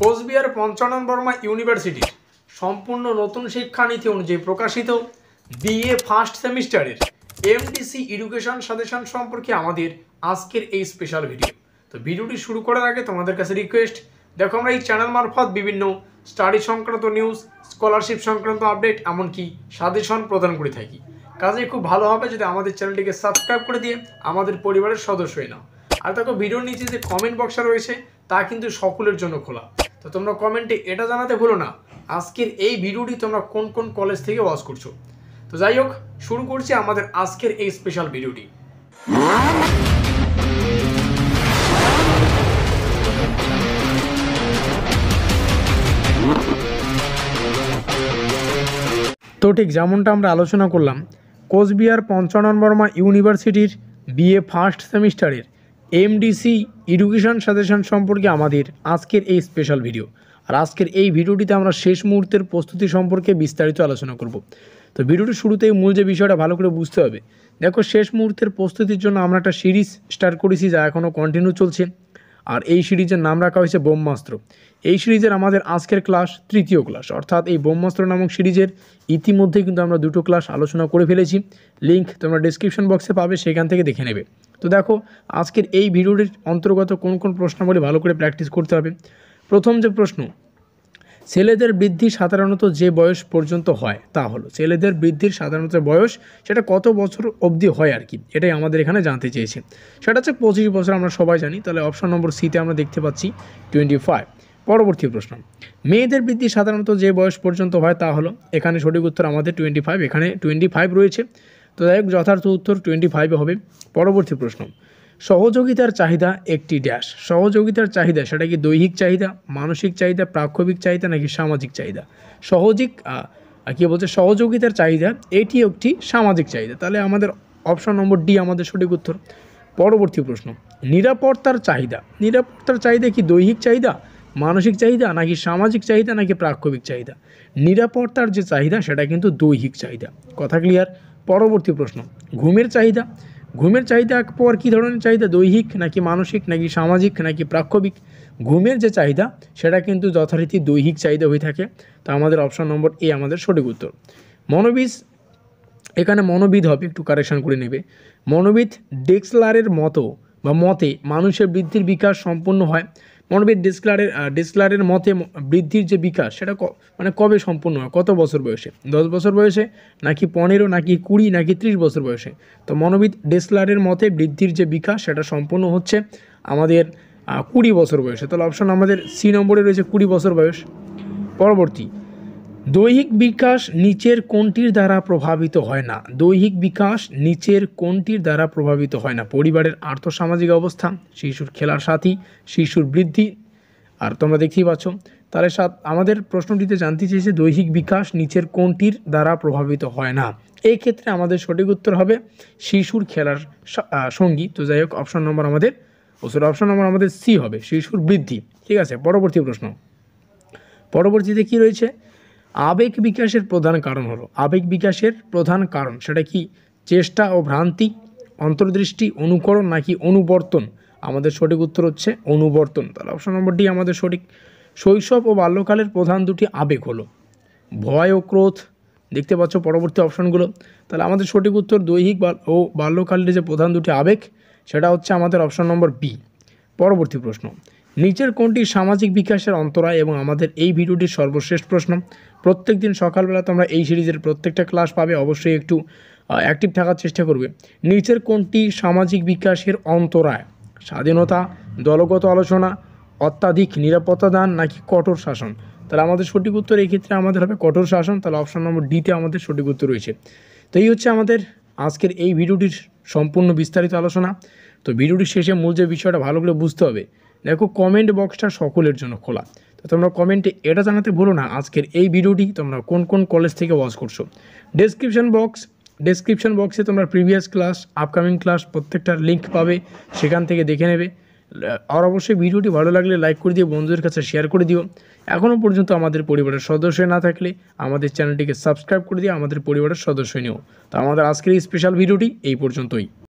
কোচবিহার পঞ্চানন বর্মা ইউনিভার্সিটির সম্পূর্ণ নতুন শিক্ষানীতি অনুযায়ী প্রকাশিত বিএ ফার্স্ট সেমিস্টারের এমডিসি এডুকেশন সাজেশন সম্পর্কে আমাদের আজকের এই স্পেশাল ভিডিও। তো ভিডিওটি শুরু করার আগে তোমাদের কাছে রিকোয়েস্ট, দেখো আমরা এই চ্যানেল মারফত বিভিন্ন স্টাডি সংক্রান্ত নিউজ, স্কলারশিপ সংক্রান্ত আপডেট, এমনকি সাজেশন প্রদান করে থাকি। কাজে খুব ভালো হবে যদি আমাদের চ্যানেলটিকে সাবস্ক্রাইব করে দিয়ে আমাদের পরিবারের সদস্য হয়ে নাও। আর দেখো ভিডিওর নিচে যে কমেন্ট বক্সটা রয়েছে তা কিন্তু সকলের জন্য খোলা। তো তোমরা কমেন্টে এটা জানাতে ভুলো না আজকের এই ভিডিওটি তোমরা কোন কোন কলেজ থেকে ওয়াচ করছো। তো যাই হোক, শুরু করছি আমাদের আজকের এই স্পেশাল ভিডিওটি। তো ঠিক যেমনটা আমরা আলোচনা করলাম, কোচবিহার পঞ্চানন বর্মা ইউনিভার্সিটির বিএ ফার্স্ট সেমিস্টারের এমডিসি এডুকেশন সাজেশন সম্পর্কে আমাদের আজকের এই স্পেশাল ভিডিও। আর আজকের এই ভিডিওটিতে আমরা শেষ মুহূর্তের প্রস্তুতি সম্পর্কে বিস্তারিত আলোচনা করব। তো ভিডিওটির শুরুতেই মূল যে বিষয়টা ভালো করে বুঝতে হবে, দেখো শেষ মুহূর্তের প্রস্তুতির জন্য আমরা একটা সিরিজ স্টার্ট করেছি যা এখনও কন্টিনিউ চলছে। আর এই সিরিজের নাম রাখা হয়েছে ব্রহ্মাস্ত্র। এই সিরিজের আমাদের আজকের ক্লাস তৃতীয় ক্লাস, অর্থাৎ এই ব্রহ্মাস্ত্র নামক সিরিজের ইতিমধ্যেই কিন্তু আমরা দুটো ক্লাস আলোচনা করে ফেলেছি। লিঙ্ক তোমরা ডিসক্রিপশন বক্সে পাবে, সেখান থেকে দেখে নেবে। তো দেখো আজকের এই ভিডিওটির অন্তর্গত কোন কোন প্রশ্নাবলী ভালো করে প্র্যাকটিস করতে হবে। প্রথম যে প্রশ্ন, ছেলেদের বৃদ্ধি সাধারণত যে বয়স পর্যন্ত হয় তা হলো, ছেলেদের বৃদ্ধির সাধারণত বয়স সেটা কত বছর অবধি হয় আর কি, এটাই আমাদের এখানে জানতে চেয়েছে। সেটা হচ্ছে 25 বছর, আমরা সবাই জানি। তাহলে অপশন নম্বর সিতে আমরা দেখতে পাচ্ছি 25। পরবর্তী প্রশ্ন, মেয়েদের বৃদ্ধি সাধারণত যে বয়স পর্যন্ত হয় তা হলো, এখানে সঠিক উত্তর আমাদের 25, এখানে 25 রয়েছে। তো যাই হোক, যথার্থ উত্তর 25 হবে। পরবর্তী প্রশ্ন, সহযোগিতার চাহিদা একটি ড্যাশ। সহযোগিতার চাহিদা সেটা কি দৈহিক চাহিদা, মানসিক চাহিদা, প্রাক্ষবিক চাহিদা নাকি সামাজিক চাহিদা? সহযোগিতার চাহিদা এটি একটি সামাজিক চাহিদা। তাহলে আমাদের অপশন নম্বর ডি আমাদের সঠিক উত্তর। পরবর্তী প্রশ্ন, নিরাপত্তার চাহিদা। নিরাপত্তার চাহিদা কি দৈহিক চাহিদা, মানসিক চাহিদা নাকি সামাজিক চাহিদা নাকি প্রাক্ষবিক চাহিদা? নিরাপত্তার যে চাহিদা সেটা কিন্তু দৈহিক চাহিদা। কথা ক্লিয়ার? পরবর্তী প্রশ্ন, ঘুমের চাহিদা। ঘুমের চাহিদা পর কী ধরনের চাহিদা, দৈহিক নাকি মানসিক নাকি সামাজিক নাকি প্রাক্ষবিক? ঘুমের যে চাহিদা সেটা কিন্তু যথারীতি দৈহিক চাহিদা হয়ে থাকে। তো আমাদের অপশন নম্বর এ আমাদের সঠিক উত্তর। মনোবিদ, এখানে মনোবিদ হবে, একটু কারেকশন করে নেবে। মনোবিদ ডেক্সলারের মতে মানুষের বৃদ্ধির বিকাশ সম্পূর্ণ হয়। মনোবিদ ডেক্সলারের মতে বৃদ্ধির যে বিকাশ সেটা কবে সম্পূর্ণ হয়, কত বছর বয়সে? 10 বছর বয়সে নাকি 15 নাকি 20 নাকি 30 বছর বয়সে? তো মনোবিদ ডেক্সলারের মতে বৃদ্ধির যে বিকাশ সেটা সম্পূর্ণ হচ্ছে আমাদের 20 বছর বয়সে। তাহলে অপশন আমাদের সি নম্বরে রয়েছে 20 বছর বয়স। পরবর্তী, দৈহিক বিকাশ নিচের কোনটির দ্বারা প্রভাবিত হয় না? দৈহিক বিকাশ নিচের কোনটির দ্বারা প্রভাবিত হয় না? পরিবারের আর্থসামাজিক অবস্থা, শিশুর খেলার সাথী, শিশুর বৃদ্ধি। আর তোমরা দেখতেই পাচ্ছ। তাহলে আমাদের প্রশ্নটিতে জানতে চেয়েছে দৈহিক বিকাশ নিচের কোনটির দ্বারা প্রভাবিত হয় না। এই ক্ষেত্রে আমাদের সঠিক উত্তর হবে শিশুর খেলার সঙ্গী। তো যাই হোক, অপশন নম্বর আমাদের সি হবে, শিশুর বৃদ্ধি। ঠিক আছে, পরবর্তী প্রশ্ন। পরবর্তীতে কি রয়েছে? আবেগ বিকাশের প্রধান কারণ হলো, আবেগ বিকাশের প্রধান কারণ সেটা কি চেষ্টা ও ভ্রান্তি, অন্তর্দৃষ্টি, অনুকরণ নাকি অনুবর্তন? আমাদের সঠিক উত্তর হচ্ছে অনুবর্তন। তাহলে অপশন নম্বর ডি আমাদের সঠিক। শৈশব ও বাল্যকালের প্রধান দুটি আবেগ হলো ভয় ও ক্রোধ। দেখতে পাচ্ছ পরবর্তী অপশনগুলো। তাহলে আমাদের সঠিক উত্তর দৈহিক ও বাল্যকালের যে প্রধান দুটি আবেগ সেটা হচ্ছে আমাদের অপশন নম্বর বি। পরবর্তী প্রশ্ন, নিচের কোনটি সামাজিক বিকাশের অন্তরায়? এবং আমাদের এই ভিডিওটির সর্বশেষ প্রশ্ন। প্রত্যেক দিন সকালবেলা তোমরা এই সিরিজের প্রত্যেকটা ক্লাস পাবে, অবশ্যই একটু অ্যাক্টিভ থাকার চেষ্টা করবে। নিচের কোনটি সামাজিক বিকাশের অন্তরায়? স্বাধীনতা, দলগত আলোচনা, অত্যাধিক নিরাপত্তা দান নাকি কঠোর শাসন? তাহলে আমাদের সঠিক উত্তর এই ক্ষেত্রে আমাদের হবে কঠোর শাসন। তাহলে অপশন নম্বর ডিতে আমাদের সঠিক উত্তর রয়েছে। তো এই হচ্ছে আমাদের আজকের এই ভিডিওটির সম্পূর্ণ বিস্তারিত আলোচনা। তো ভিডিওটির শেষে মূল যে বিষয়টা ভালো করে বুঝতে হবে, দেখো কমেন্ট বক্সটা সকলের জন্য খোলা। তো তোমরা কমেন্টে এটা জানাতে ভুলো না আজকের এই ভিডিওটি তোমরা কোন কোন কলেজ থেকে ওয়াচ করছো। ডেসক্রিপশন বক্সে তোমরা প্রিভিয়াস ক্লাস, আপকামিং ক্লাস প্রত্যেকটার লিঙ্ক পাবে, সেখান থেকে দেখে নেবে। আর অবশ্যই ভিডিওটি ভালো লাগলে লাইক করে দিও, বন্ধুদের কাছে শেয়ার করে দিও। এখনও পর্যন্ত আমাদের পরিবারের সদস্য না থাকলে আমাদের চ্যানেলটিকে সাবস্ক্রাইব করে দিও, আমাদের পরিবারের সদস্য নিও। তো আমাদের আজকের এই স্পেশাল ভিডিওটি এই পর্যন্তই।